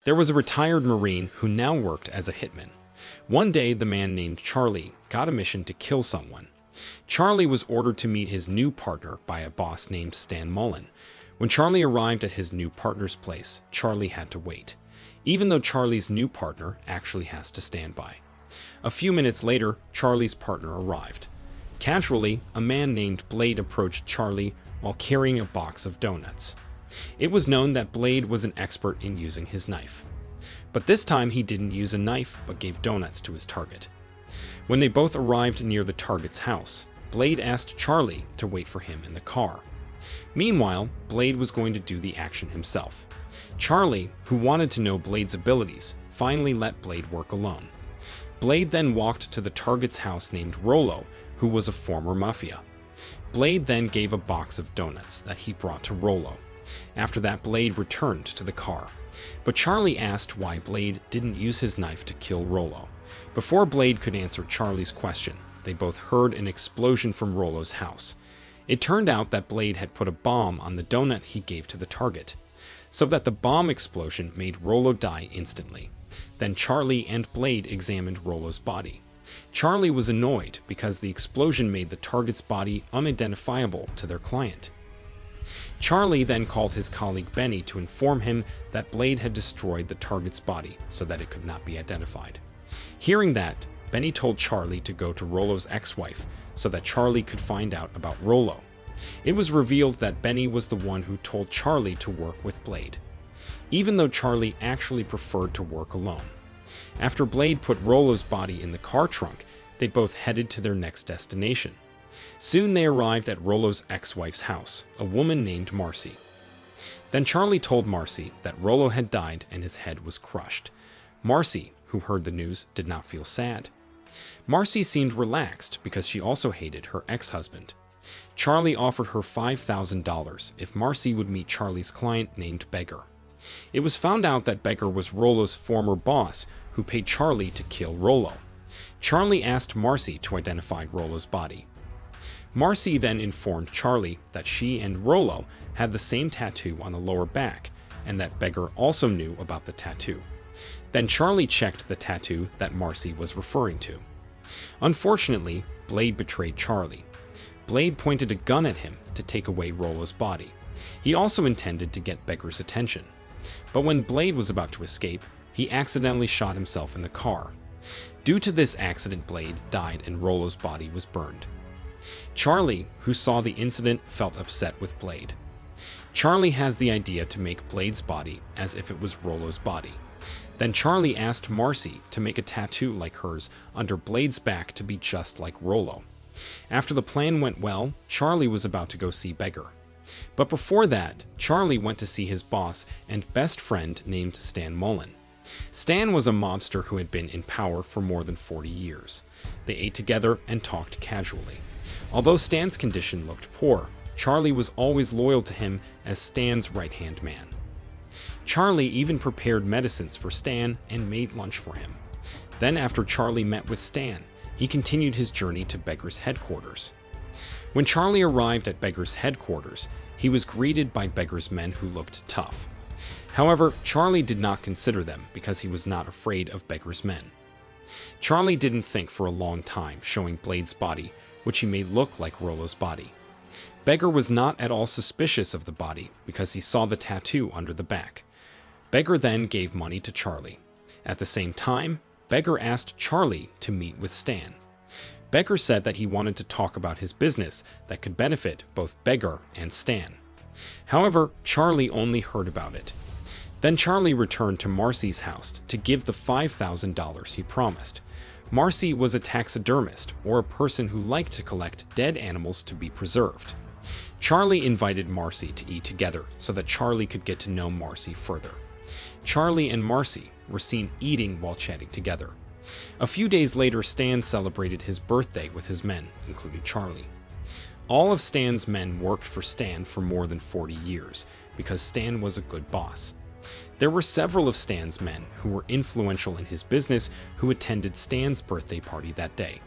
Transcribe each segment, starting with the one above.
There was a retired Marine who now worked as a hitman. One day, the man named Charlie got a mission to kill someone. Charlie was ordered to meet his new partner by a boss named Stan Mullen. When Charlie arrived at his new partner's place, Charlie had to wait, even though Charlie's new partner actually has to stand by. A few minutes later, Charlie's partner arrived. Casually, a man named Blade approached Charlie while carrying a box of donuts. It was known that Blade was an expert in using his knife. But this time he didn't use a knife, but gave donuts to his target. When they both arrived near the target's house, Blade asked Charlie to wait for him in the car. Meanwhile, Blade was going to do the action himself. Charlie, who wanted to know Blade's abilities, finally let Blade work alone. Blade then walked to the target's house named Rollo, who was a former mafia. Blade then gave a box of donuts that he brought to Rollo. After that, Blade returned to the car. But Charlie asked why Blade didn't use his knife to kill Rollo. Before Blade could answer Charlie's question, they both heard an explosion from Rollo's house. It turned out that Blade had put a bomb on the donut he gave to the target, so that the bomb explosion made Rollo die instantly. Then Charlie and Blade examined Rollo's body. Charlie was annoyed because the explosion made the target's body unidentifiable to their client. Charlie then called his colleague Benny to inform him that Blade had destroyed the target's body so that it could not be identified. Hearing that, Benny told Charlie to go to Rollo's ex-wife so that Charlie could find out about Rollo. It was revealed that Benny was the one who told Charlie to work with Blade, even though Charlie actually preferred to work alone. After Blade put Rollo's body in the car trunk, they both headed to their next destination. Soon they arrived at Rollo's ex-wife's house, a woman named Marcy. Then Charlie told Marcy that Rollo had died and his head was crushed. Marcy, who heard the news, did not feel sad. Marcy seemed relaxed because she also hated her ex-husband. Charlie offered her $5,000 if Marcy would meet Charlie's client named Beggar. It was found out that Beggar was Rollo's former boss who paid Charlie to kill Rollo. Charlie asked Marcy to identify Rollo's body. Marcy then informed Charlie that she and Rollo had the same tattoo on the lower back and that Beggar also knew about the tattoo. Then Charlie checked the tattoo that Marcy was referring to. Unfortunately, Blade betrayed Charlie. Blade pointed a gun at him to take away Rollo's body. He also intended to get Beggar's attention. But when Blade was about to escape, he accidentally shot himself in the car. Due to this accident, Blade died and Rollo's body was burned. Charlie, who saw the incident, felt upset with Blade. Charlie has the idea to make Blade's body as if it was Rollo's body. Then Charlie asked Marcy to make a tattoo like hers under Blade's back to be just like Rollo. After the plan went well, Charlie was about to go see Beggar. But before that, Charlie went to see his boss and best friend named Stan Mullen. Stan was a mobster who had been in power for more than 40 years. They ate together and talked casually. Although Stan's condition looked poor, Charlie was always loyal to him as Stan's right-hand man. Charlie even prepared medicines for Stan and made lunch for him. Then after Charlie met with Stan, he continued his journey to Beggar's headquarters. When Charlie arrived at Beggar's headquarters, he was greeted by Beggar's men who looked tough. However, Charlie did not consider them because he was not afraid of Beggar's men. Charlie didn't think for a long time, showing Blade's body, which he made look like Rollo's body. Beggar was not at all suspicious of the body because he saw the tattoo under the back. Beggar then gave money to Charlie. At the same time, Beggar asked Charlie to meet with Stan. Beggar said that he wanted to talk about his business that could benefit both Beggar and Stan. However, Charlie only heard about it. Then Charlie returned to Marcy's house to give the $5,000 he promised. Marcy was a taxidermist, or a person who liked to collect dead animals to be preserved. Charlie invited Marcy to eat together so that Charlie could get to know Marcy further. Charlie and Marcy were seen eating while chatting together. A few days later, Stan celebrated his birthday with his men, including Charlie. All of Stan's men worked for Stan for more than 40 years, because Stan was a good boss. There were several of Stan's men who were influential in his business who attended Stan's birthday party that day.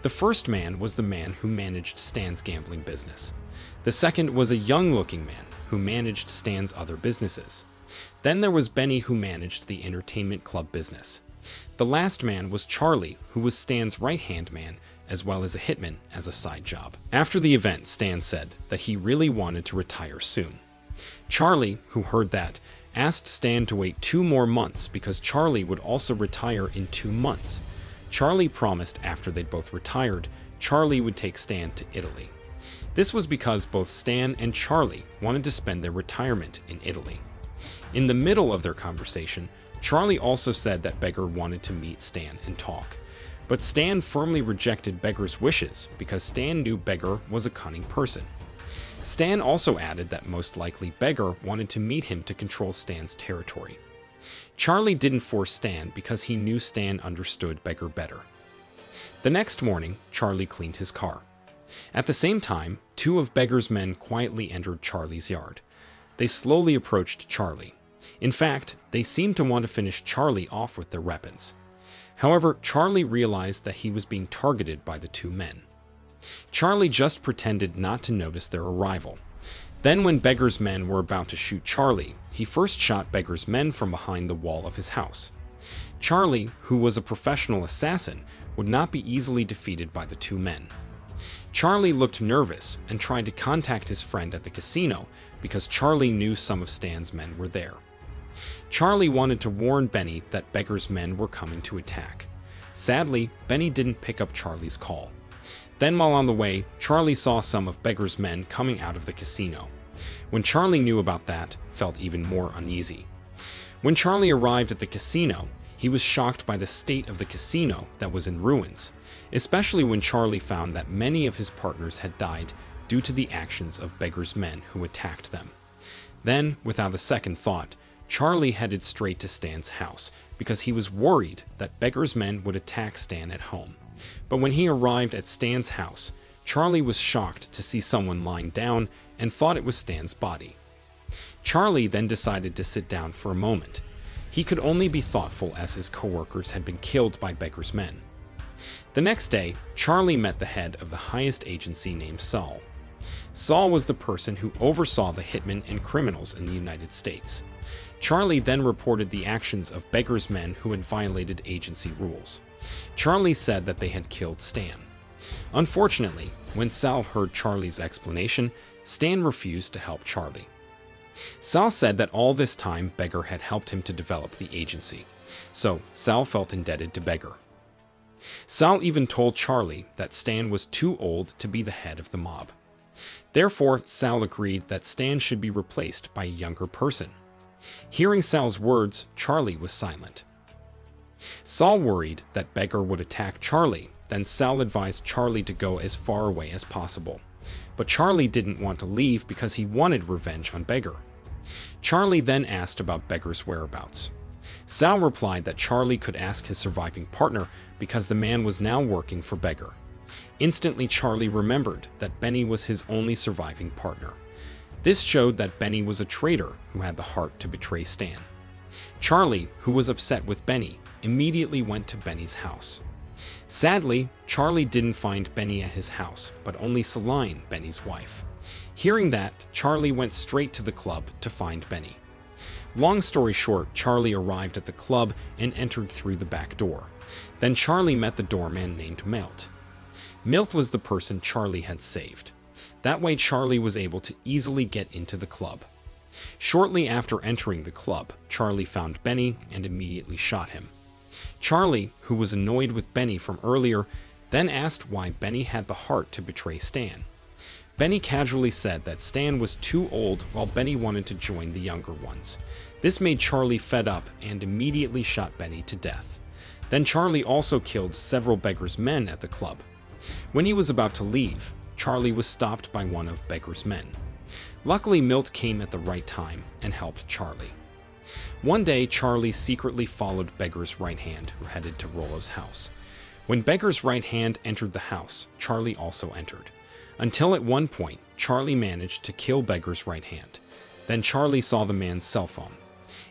The first man was the man who managed Stan's gambling business. The second was a young-looking man who managed Stan's other businesses. Then there was Benny, who managed the entertainment club business. The last man was Charlie, who was Stan's right-hand man, as well as a hitman as a side job. After the event, Stan said that he really wanted to retire soon. Charlie, who heard that, asked Stan to wait 2 more months because Charlie would also retire in 2 months. Charlie promised after they'd both retired, Charlie would take Stan to Italy. This was because both Stan and Charlie wanted to spend their retirement in Italy. In the middle of their conversation, Charlie also said that Beggar wanted to meet Stan and talk. But Stan firmly rejected Beggar's wishes because Stan knew Beggar was a cunning person. Stan also added that most likely Beggar wanted to meet him to control Stan's territory. Charlie didn't force Stan because he knew Stan understood Beggar better. The next morning, Charlie cleaned his car. At the same time, 2 of Beggar's men quietly entered Charlie's yard. They slowly approached Charlie. In fact, they seemed to want to finish Charlie off with their weapons. However, Charlie realized that he was being targeted by the 2 men. Charlie just pretended not to notice their arrival. Then when Beggar's men were about to shoot Charlie, he first shot Beggar's men from behind the wall of his house. Charlie, who was a professional assassin, would not be easily defeated by the 2 men. Charlie looked nervous and tried to contact his friend at the casino because Charlie knew some of Stan's men were there. Charlie wanted to warn Benny that Beggar's men were coming to attack. Sadly, Benny didn't pick up Charlie's call. Then while on the way, Charlie saw some of Beggar's men coming out of the casino. When Charlie knew about that, felt even more uneasy. When Charlie arrived at the casino, he was shocked by the state of the casino that was in ruins, especially when Charlie found that many of his partners had died due to the actions of Beggar's men who attacked them. Then, without a second thought, Charlie headed straight to Stan's house because he was worried that Beggar's men would attack Stan at home. But when he arrived at Stan's house, Charlie was shocked to see someone lying down and thought it was Stan's body. Charlie then decided to sit down for a moment. He could only be thoughtful as his coworkers had been killed by Beggar's men. The next day, Charlie met the head of the highest agency named Saul. Saul was the person who oversaw the hitmen and criminals in the United States. Charlie then reported the actions of Beggar's men who had violated agency rules. Charlie said that they had killed Stan. Unfortunately, when Sal heard Charlie's explanation, Stan refused to help Charlie. Sal said that all this time Beggar had helped him to develop the agency, so Sal felt indebted to Beggar. Sal even told Charlie that Stan was too old to be the head of the mob. Therefore, Sal agreed that Stan should be replaced by a younger person. Hearing Sal's words, Charlie was silent. Saul worried that Beggar would attack Charlie, then Sal advised Charlie to go as far away as possible. But Charlie didn't want to leave because he wanted revenge on Beggar. Charlie then asked about Beggar's whereabouts. Sal replied that Charlie could ask his surviving partner because the man was now working for Beggar. Instantly, Charlie remembered that Benny was his only surviving partner. This showed that Benny was a traitor who had the heart to betray Stan. Charlie, who was upset with Benny, immediately went to Benny's house. Sadly, Charlie didn't find Benny at his house, but only Celine, Benny's wife. Hearing that, Charlie went straight to the club to find Benny. Long story short, Charlie arrived at the club and entered through the back door. Then Charlie met the doorman named Milt. Milt was the person Charlie had saved. That way Charlie was able to easily get into the club. Shortly after entering the club, Charlie found Benny and immediately shot him. Charlie, who was annoyed with Benny from earlier, then asked why Benny had the heart to betray Stan. Benny casually said that Stan was too old while Benny wanted to join the younger ones. This made Charlie fed up and immediately shot Benny to death. Then Charlie also killed several Beggar's men at the club. When he was about to leave, Charlie was stopped by one of Beggar's men. Luckily, Milt came at the right time and helped Charlie. One day, Charlie secretly followed Beggar's right hand, who headed to Rollo's house. When Beggar's right hand entered the house, Charlie also entered. Until at one point, Charlie managed to kill Beggar's right hand. Then Charlie saw the man's cell phone.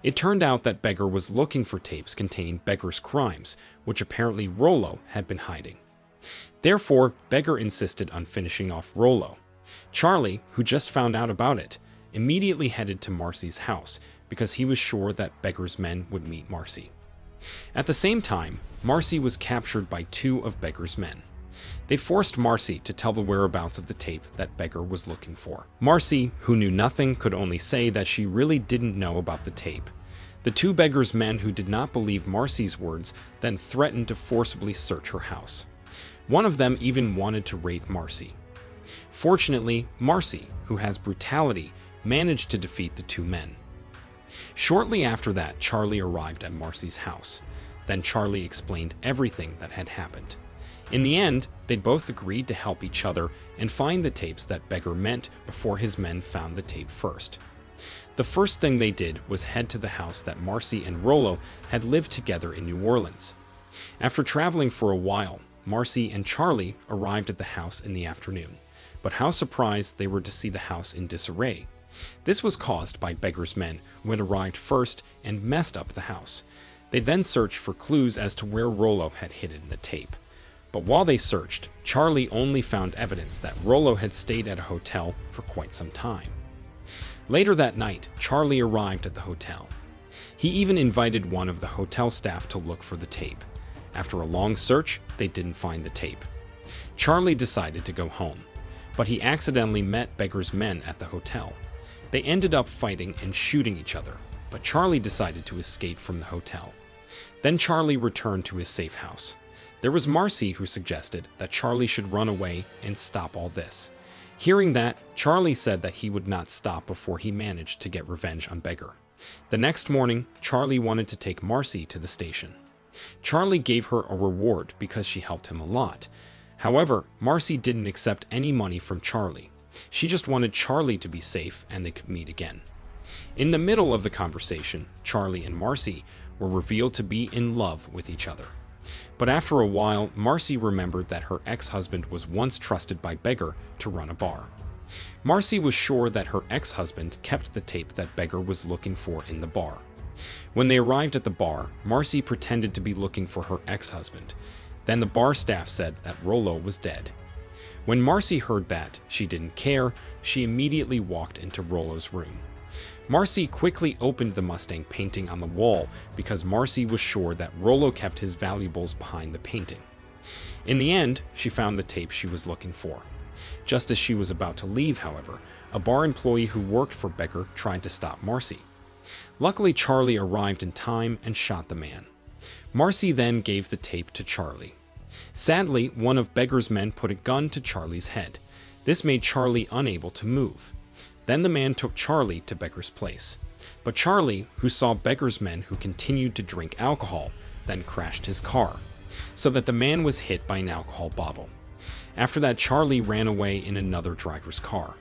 It turned out that Beggar was looking for tapes containing Beggar's crimes, which apparently Rollo had been hiding. Therefore, Beggar insisted on finishing off Rollo. Charlie, who just found out about it, immediately headed to Marcy's house because he was sure that Beggar's men would meet Marcy. At the same time, Marcy was captured by two of Beggar's men. They forced Marcy to tell the whereabouts of the tape that Beggar was looking for. Marcy, who knew nothing, could only say that she really didn't know about the tape. The two Beggar's men who did not believe Marcy's words then threatened to forcibly search her house. One of them even wanted to rape Marcy. Fortunately, Marcy, who has brutality, managed to defeat the two men. Shortly after that, Charlie arrived at Marcy's house. Then Charlie explained everything that had happened. In the end, they both agreed to help each other and find the tapes that Beggar meant before his men found the tape first. The first thing they did was head to the house that Marcy and Rollo had lived together in New Orleans. After traveling for a while, Marcy and Charlie arrived at the house in the afternoon. But how surprised they were to see the house in disarray. This was caused by Beggar's men, who had arrived first and messed up the house. They then searched for clues as to where Rollo had hidden the tape. But while they searched, Charlie only found evidence that Rollo had stayed at a hotel for quite some time. Later that night, Charlie arrived at the hotel. He even invited one of the hotel staff to look for the tape. After a long search, they didn't find the tape. Charlie decided to go home, but he accidentally met Beggar's men at the hotel. They ended up fighting and shooting each other, but Charlie decided to escape from the hotel. Then Charlie returned to his safe house. There was Marcy who suggested that Charlie should run away and stop all this. Hearing that, Charlie said that he would not stop before he managed to get revenge on Beggar. The next morning, Charlie wanted to take Marcy to the station. Charlie gave her a reward because she helped him a lot. However, Marcy didn't accept any money from Charlie. She just wanted Charlie to be safe and they could meet again. In the middle of the conversation, Charlie and Marcy were revealed to be in love with each other. But after a while, Marcy remembered that her ex-husband was once trusted by Beggar to run a bar. Marcy was sure that her ex-husband kept the tape that Beggar was looking for in the bar. When they arrived at the bar, Marcy pretended to be looking for her ex-husband. Then the bar staff said that Rollo was dead. When Marcy heard that, she didn't care. She immediately walked into Rollo's room. Marcy quickly opened the Mustang painting on the wall because Marcy was sure that Rollo kept his valuables behind the painting. In the end, she found the tape she was looking for. Just as she was about to leave, however, a bar employee who worked for Beggar tried to stop Marcy. Luckily, Charlie arrived in time and shot the man. Marcy then gave the tape to Charlie. Sadly, one of Beggar's men put a gun to Charlie's head. This made Charlie unable to move. Then the man took Charlie to Beggar's place. But Charlie, who saw Beggar's men who continued to drink alcohol, then crashed his car, so that the man was hit by an alcohol bottle. After that, Charlie ran away in another driver's car.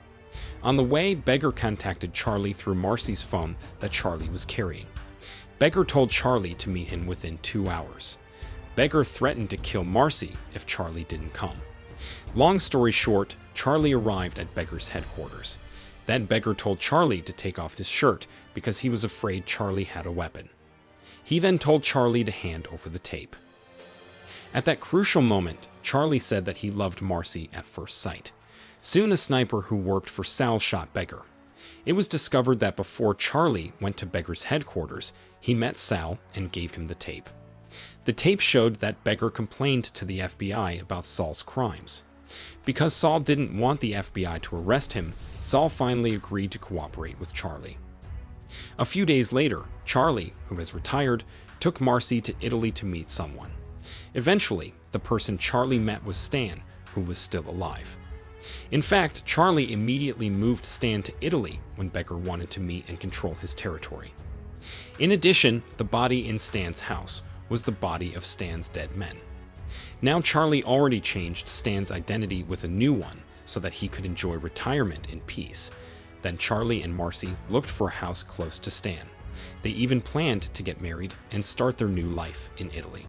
On the way, Beggar contacted Charlie through Marcy's phone that Charlie was carrying. Beggar told Charlie to meet him within 2 hours. Beggar threatened to kill Marcy if Charlie didn't come. Long story short, Charlie arrived at Beggar's headquarters. Then Beggar told Charlie to take off his shirt because he was afraid Charlie had a weapon. He then told Charlie to hand over the tape. At that crucial moment, Charlie said that he loved Marcy at first sight. Soon a sniper who worked for Sal shot Beggar. It was discovered that before Charlie went to Beggar's headquarters, he met Sal and gave him the tape. The tape showed that Beggar complained to the FBI about Saul's crimes. Because Saul didn't want the FBI to arrest him, Saul finally agreed to cooperate with Charlie. A few days later, Charlie, who has retired, took Marcy to Italy to meet someone. Eventually, the person Charlie met was Stan, who was still alive. In fact, Charlie immediately moved Stan to Italy when Beggar wanted to meet and control his territory. In addition, the body in Stan's house was the body of Stan's dead men. Now Charlie already changed Stan's identity with a new one so that he could enjoy retirement in peace. Then Charlie and Marcy looked for a house close to Stan. They even planned to get married and start their new life in Italy.